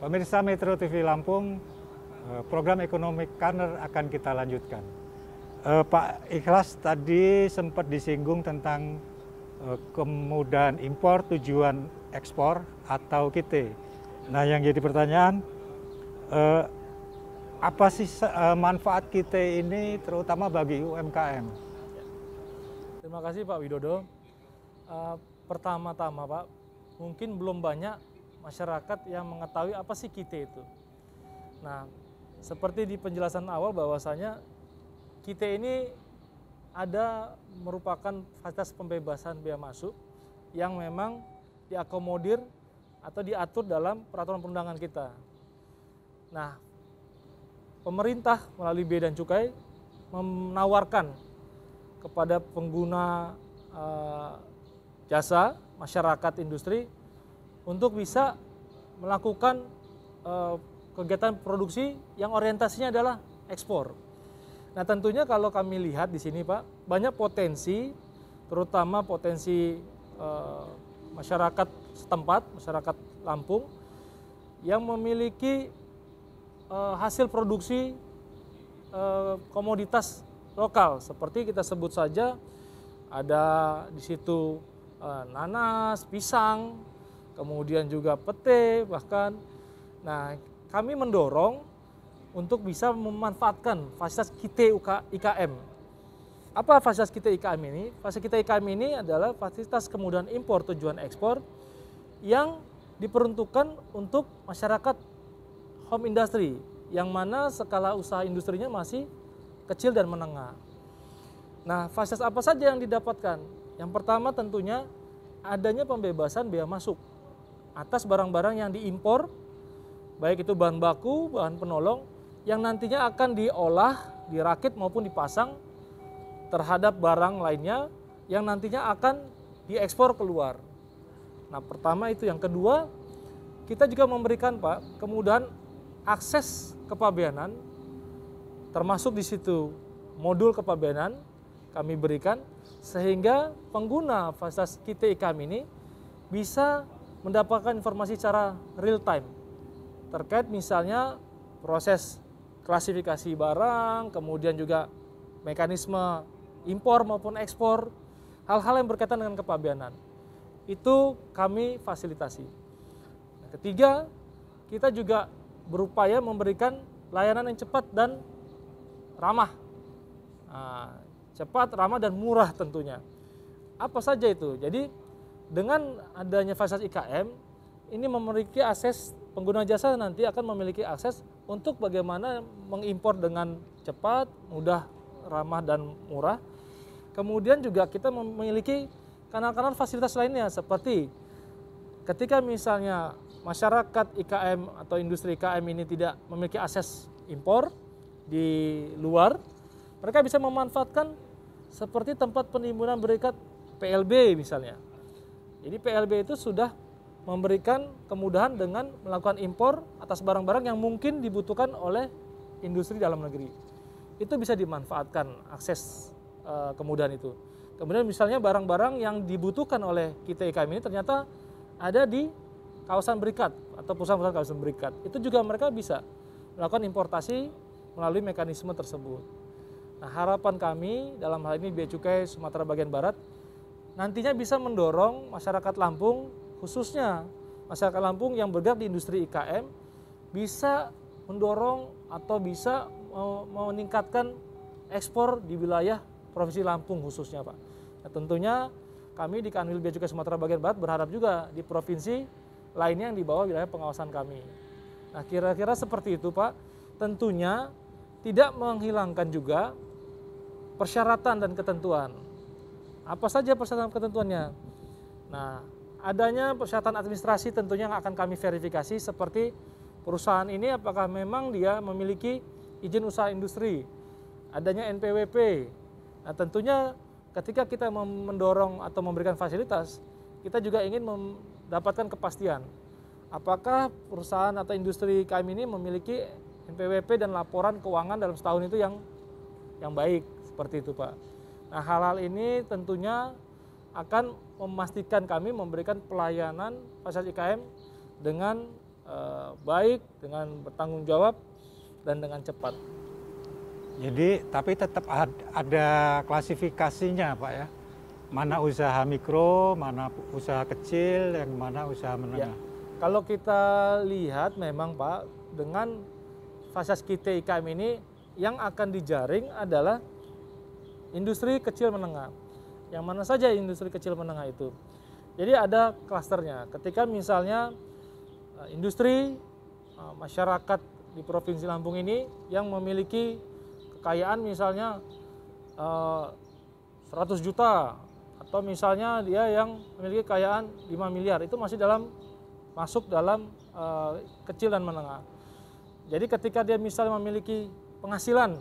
Pemirsa Metro TV Lampung, program ekonomi Corner akan kita lanjutkan. Pak Ikhlas tadi sempat disinggung tentang kemudahan impor tujuan ekspor atau KIT. Nah, yang jadi pertanyaan, apa sih manfaat KIT ini terutama bagi UMKM? Terima kasih Pak Widodo. Pertama-tama Pak, mungkin belum banyak masyarakat yang mengetahui apa sih KIT itu. Nah, seperti di penjelasan awal bahwasanya KIT ini merupakan fasilitas pembebasan bea masuk yang memang diakomodir atau diatur dalam peraturan perundangan kita. Nah, pemerintah melalui Bea dan Cukai menawarkan kepada pengguna jasa, masyarakat, industri untuk bisa melakukan kegiatan produksi yang orientasinya adalah ekspor. Nah, tentunya kalau kami lihat di sini Pak, banyak potensi, terutama potensi masyarakat setempat, masyarakat Lampung yang memiliki hasil produksi komoditas lokal, seperti kita sebut saja ada di situ nanas, pisang, kemudian juga pete bahkan. Nah, kami mendorong untuk bisa memanfaatkan fasilitas KIT IKM. Apa fasilitas KIT IKM ini? Fasilitas KIT IKM ini adalah fasilitas kemudahan impor tujuan ekspor yang diperuntukkan untuk masyarakat home industry, yang mana skala usaha industrinya masih kecil dan menengah. Nah, fasilitas apa saja yang didapatkan? Yang pertama tentunya adanya pembebasan bea masuk atas barang-barang yang diimpor, baik itu bahan baku, bahan penolong, yang nantinya akan diolah, dirakit maupun dipasang terhadap barang lainnya yang nantinya akan diekspor keluar. Nah, pertama itu. Yang kedua, kita juga memberikan Pak kemudahan akses kepabeanan, termasuk di situ modul kepabeanan kami berikan, sehingga pengguna fasilitas KIT IKM ini bisa mendapatkan informasi secara real time terkait misalnya proses klasifikasi barang, kemudian juga mekanisme impor maupun ekspor, hal-hal yang berkaitan dengan kepabeanan. Itu kami fasilitasi. Nah, ketiga, kita juga berupaya memberikan layanan yang cepat dan ramah. Nah, cepat, ramah, dan murah tentunya. Apa saja itu? Jadi dengan adanya fasilitas IKM, ini memiliki akses, pengguna jasa nanti akan memiliki akses untuk bagaimana mengimpor dengan cepat, mudah, ramah, dan murah. Kemudian juga kita memiliki kanal-kanal fasilitas lainnya, seperti ketika misalnya masyarakat IKM atau industri IKM ini tidak memiliki akses impor di luar, mereka bisa memanfaatkan seperti tempat penimbunan berikat PLB misalnya. Jadi PLB itu sudah memberikan kemudahan dengan melakukan impor atas barang-barang yang mungkin dibutuhkan oleh industri dalam negeri. Itu bisa dimanfaatkan akses kemudahan itu. Kemudian misalnya barang-barang yang dibutuhkan oleh KIT IKM ini ternyata ada di kawasan berikat atau perusahaan-perusahaan kawasan berikat. Itu juga mereka bisa melakukan importasi melalui mekanisme tersebut. Nah, harapan kami dalam hal ini Bea Cukai Sumatera Bagian Barat nantinya bisa mendorong masyarakat Lampung, khususnya masyarakat Lampung yang bergerak di industri IKM, bisa mendorong atau bisa meningkatkan ekspor di wilayah Provinsi Lampung khususnya Pak. Nah, tentunya kami di Kanwil Bea Cukai Sumatera Bagian Barat berharap juga di provinsi lainnya yang di bawah wilayah pengawasan kami. Nah, kira-kira seperti itu Pak. Tentunya tidak menghilangkan juga persyaratan dan ketentuan. Apa saja persyaratan ketentuannya? Nah, adanya persyaratan administrasi tentunya yang akan kami verifikasi, seperti perusahaan ini apakah memang dia memiliki izin usaha industri, adanya NPWP. Nah, tentunya ketika kita mendorong atau memberikan fasilitas, kita juga ingin mendapatkan kepastian apakah perusahaan atau industri kami ini memiliki NPWP dan laporan keuangan dalam setahun itu yang baik, seperti itu Pak. Nah, hal-hal ini tentunya akan memastikan kami memberikan pelayanan fasilitas IKM dengan baik, dengan bertanggung jawab, dan dengan cepat. Jadi tapi tetap ada klasifikasinya Pak ya? Mana usaha mikro, mana usaha kecil, yang mana usaha Ya, menengah. kalau kita lihat memang Pak, dengan fasilitas kita IKM ini yang akan dijaring adalah industri kecil menengah. Yang mana saja industri kecil menengah itu? Jadi ada klasternya. Ketika misalnya industri masyarakat di Provinsi Lampung ini yang memiliki kekayaan misalnya 100 juta, atau misalnya dia yang memiliki kekayaan 5 miliar, itu masih masuk dalam kecil dan menengah. Jadi ketika dia misalnya memiliki penghasilan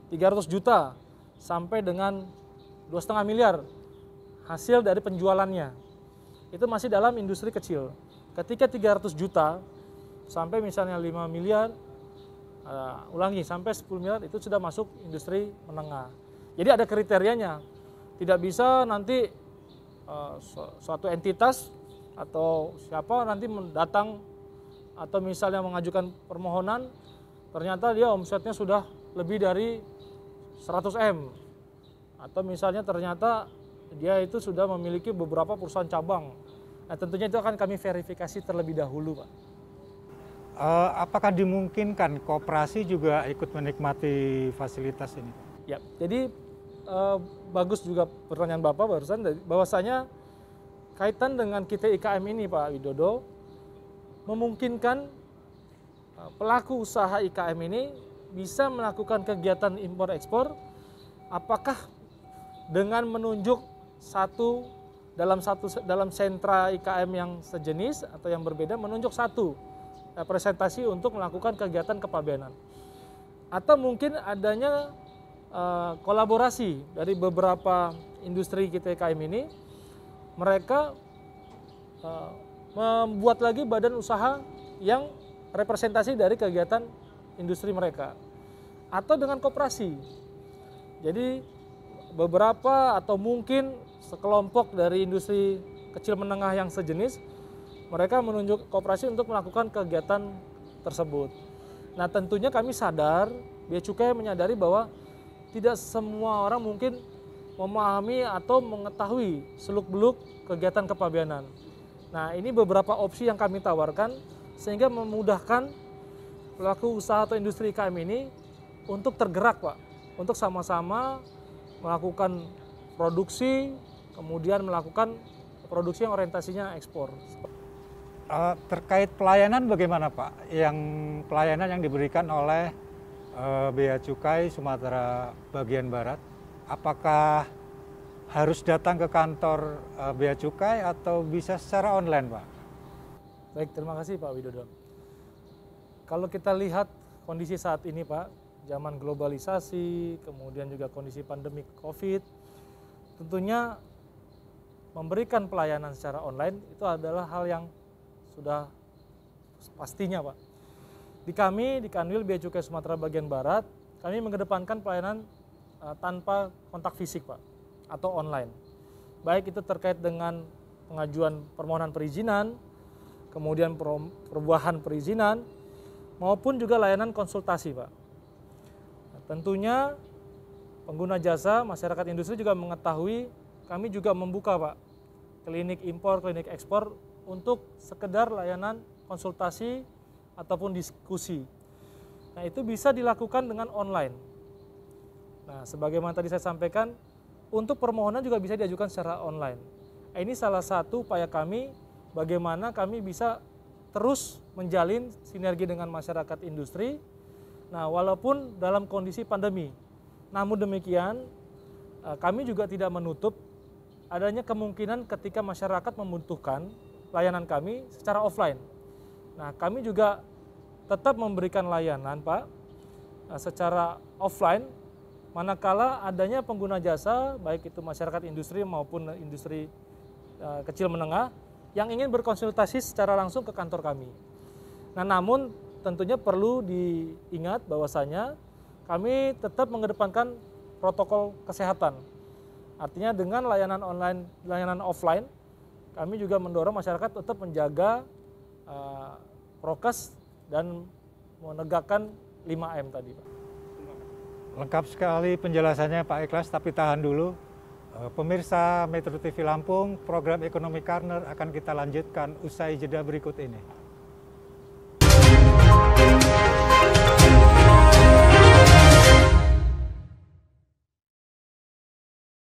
300 juta sampai dengan 2,5 miliar hasil dari penjualannya, itu masih dalam industri kecil. Ketika 300 juta sampai misalnya 5 miliar, sampai 10 miliar, itu sudah masuk industri menengah. Jadi ada kriterianya. Tidak bisa nanti suatu entitas atau siapa nanti datang atau misalnya mengajukan permohonan, ternyata dia omsetnya sudah lebih dari 100 M, atau misalnya ternyata dia itu sudah memiliki beberapa perusahaan cabang. Nah, tentunya itu akan kami verifikasi terlebih dahulu, Pak. Apakah dimungkinkan koperasi juga ikut menikmati fasilitas ini? Ya, jadi bagus juga pertanyaan Bapak barusan, bahwasanya kaitan dengan kita IKM ini Pak Widodo, memungkinkan pelaku usaha IKM ini bisa melakukan kegiatan impor ekspor, apakah dengan menunjuk dalam sentra IKM yang sejenis atau yang berbeda, menunjuk satu representasi untuk melakukan kegiatan kepabeanan, atau mungkin adanya kolaborasi dari beberapa industri kita IKM ini, mereka membuat lagi badan usaha yang representasi dari kegiatan industri mereka, atau dengan koperasi. Jadi beberapa atau mungkin sekelompok dari industri kecil menengah yang sejenis, mereka menunjuk koperasi untuk melakukan kegiatan tersebut. Nah, tentunya kami sadar, Bea Cukai menyadari bahwa tidak semua orang mungkin memahami atau mengetahui seluk-beluk kegiatan kepabeanan. Nah, ini beberapa opsi yang kami tawarkan sehingga memudahkan pelaku usaha atau industri IKM ini untuk tergerak, Pak, untuk sama-sama melakukan produksi, kemudian melakukan produksi yang orientasinya ekspor. Terkait pelayanan bagaimana Pak? Yang pelayanan yang diberikan oleh Bea Cukai Sumatera bagian Barat, apakah harus datang ke kantor Bea Cukai atau bisa secara online Pak? Baik, terima kasih Pak Widodo. Kalau kita lihat kondisi saat ini Pak, zaman globalisasi, kemudian juga kondisi pandemi COVID, tentunya memberikan pelayanan secara online itu adalah hal yang sudah pastinya Pak. Di Kanwil Bea Cukai Sumatera bagian Barat, kami mengedepankan pelayanan tanpa kontak fisik Pak, atau online. Baik itu terkait dengan pengajuan permohonan perizinan, kemudian perubahan perizinan, maupun juga layanan konsultasi Pak. Nah, tentunya pengguna jasa masyarakat industri juga mengetahui kami juga membuka Pak klinik impor, klinik ekspor untuk sekedar layanan konsultasi ataupun diskusi. Nah, itu bisa dilakukan dengan online. Nah, sebagaimana tadi saya sampaikan, untuk permohonan juga bisa diajukan secara online. Ini salah satu upaya kami bagaimana kami bisa terus menjalin sinergi dengan masyarakat industri. Nah, walaupun dalam kondisi pandemi, namun demikian kami juga tidak menutup adanya kemungkinan ketika masyarakat membutuhkan layanan kami secara offline. Nah, kami juga tetap memberikan layanan Pak secara offline manakala adanya pengguna jasa, baik itu masyarakat industri maupun industri kecil menengah yang ingin berkonsultasi secara langsung ke kantor kami. Nah, namun tentunya perlu diingat bahwasanya kami tetap mengedepankan protokol kesehatan. Artinya dengan layanan online, layanan offline, kami juga mendorong masyarakat tetap menjaga prokes dan menegakkan 5M tadi, Pak. Lengkap sekali penjelasannya Pak Ikhlas, tapi tahan dulu. Pemirsa Metro TV Lampung, program Ekonomi Corner akan kita lanjutkan usai jeda berikut ini.